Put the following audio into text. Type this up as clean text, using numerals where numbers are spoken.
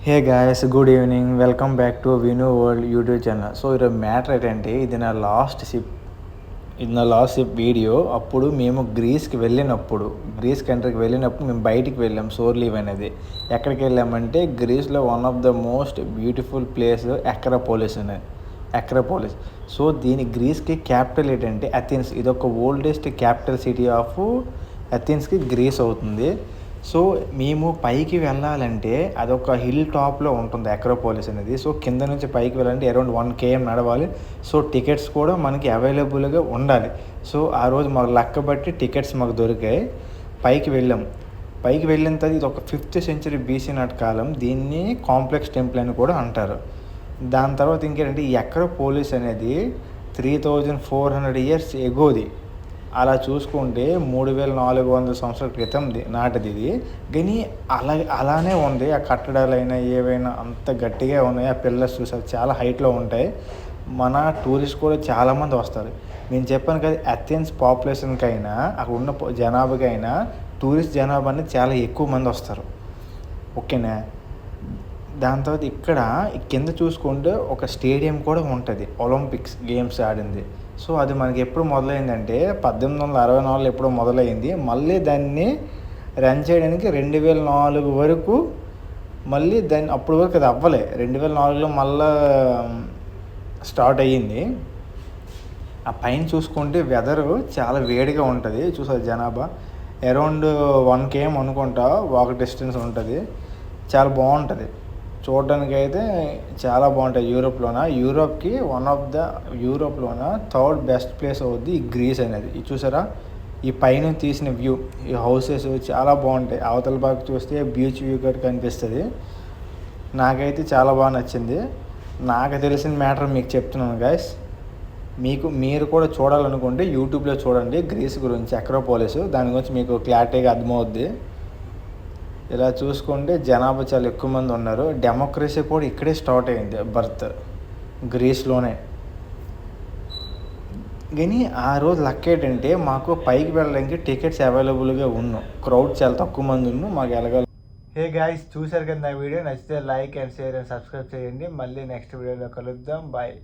Hey guys, good evening. Welcome back to Vinu world YouTube channel. So ఈరోజు matter ఏంటంటే, ఇది నా లాస్ట్ షిప్ వీడియో. అప్పుడు మేము గ్రీస్ కంట్రీకి వెళ్ళినప్పుడు మేము బయటికి వెళ్ళాం. సోర్ లీవ్ అనేది ఎక్కడికి వెళ్ళామంటే, గ్రీస్లో one of the most beautiful place Acropolis. So దీని గ్రీస్కి క్యాపిటల్ ఏంటంటే అథెన్స్. ఇది ఒక ఓల్డెస్ట్ క్యాపిటల్ సిటీ ఆఫ్ అథెన్స్కి గ్రీస్ అవుతుంది. సో మేము పైకి వెళ్ళాలంటే అదొక హిల్ టాప్లో ఉంటుంది అక్రోపోలిస్ అనేది. సో కింద నుంచి పైకి వెళ్ళాలంటే అరౌండ్ 1 km నడవాలి. సో టికెట్స్ కూడా మనకి అవైలబుల్గా ఉండాలి. సో ఆ రోజు మాకు లక్క బట్టి టికెట్స్ మాకు దొరికాయి. పైకి వెళ్ళిన తర్వాత ఇది ఒక 5th century BC నాటి కాలం. దీన్ని కాంప్లెక్స్ టెంపుల్ అని కూడా అంటారు. దాని తర్వాత ఇంకేంటంటే ఈ అక్రోపోలిస్ అనేది 3400 years ఎగోది. అలా చూసుకుంటే 3400 సంవత్సరాల క్రితం నాటిది ఇది. కానీ అలానే ఉంది. ఆ కట్టడాలైనా ఏవైనా అంత గట్టిగా ఉన్నాయి. ఆ పిల్లర్స్ చూసారు చాలా హైట్లో ఉంటాయి. మన టూరిస్ట్ కూడా చాలామంది వస్తారు. నేను చెప్పాను కదా, అథెన్స్ పాపులేషన్కైనా అక్కడ ఉన్న జనాభాకైనా టూరిస్ట్ జనాభా అనేది చాలా ఎక్కువ మంది వస్తారు. ఓకేనా. దాని తర్వాత ఇక్కడ కింద చూసుకుంటే ఒక స్టేడియం కూడా ఉంటుంది, ఒలింపిక్స్ గేమ్స్ ఆడింది. సో అది మనకి ఎప్పుడు మొదలైందంటే 1864 ఎప్పుడో మొదలైంది. మళ్ళీ దాన్ని రన్ చేయడానికి 2004 వరకు, మళ్ళీ దాన్ని అప్పటి వరకు అది అవ్వలే. 2004లో మళ్ళా స్టార్ట్ అయ్యింది. ఆ పైన చూసుకుంటే వెదరు చాలా వేడిగా ఉంటుంది. చూసారు జనాభా అరౌండ్ 1 km అనుకుంటా వాక్ డిస్టెన్స్ ఉంటుంది. చాలా బాగుంటుంది చూడడానికి. అయితే చాలా బాగుంటాయి. యూరోప్లోన 3rd బెస్ట్ ప్లేస్ అవుద్ది ఈ గ్రీస్ అనేది. ఇది చూసారా, ఈ పైన తీసిన వ్యూ, ఈ హౌసెస్ చాలా బాగుంటాయి. అవతల బాగా చూస్తే బీచ్ వ్యూ కూడా కనిపిస్తుంది. నాకైతే చాలా బాగా నచ్చింది. నాకు తెలిసిన మ్యాటర్ మీకు చెప్తున్నాను గైస్. మీరు కూడా చూడాలనుకుంటే యూట్యూబ్లో చూడండి గ్రీస్ గురించి, అక్రోపోలిస్. దాని గురించి మీకు క్లారిటీగా అర్థమవుద్ది. ఇలా చూసుకుంటే జనాభా చాలా ఎక్కువ మంది ఉన్నారు. డెమోక్రసీ కూడా ఇక్కడే స్టార్ట్ అయింది, బర్త్ గ్రీస్లోనే. కానీ ఆ రోజు లక్ ఏంటంటే మాకు పైకి వెళ్ళడానికి టికెట్స్ అవైలబుల్గా ఉన్నాం. క్రౌడ్ చాలా తక్కువ మంది ఉన్నాం, మాకు వెళ్ళగల. హే గాయ్స్, చూసారు కదా నా వీడియో. నచ్చితే like and share and subscribe చేయండి. మళ్ళీ నెక్స్ట్ వీడియోలో కలుద్దాం. బాయ్.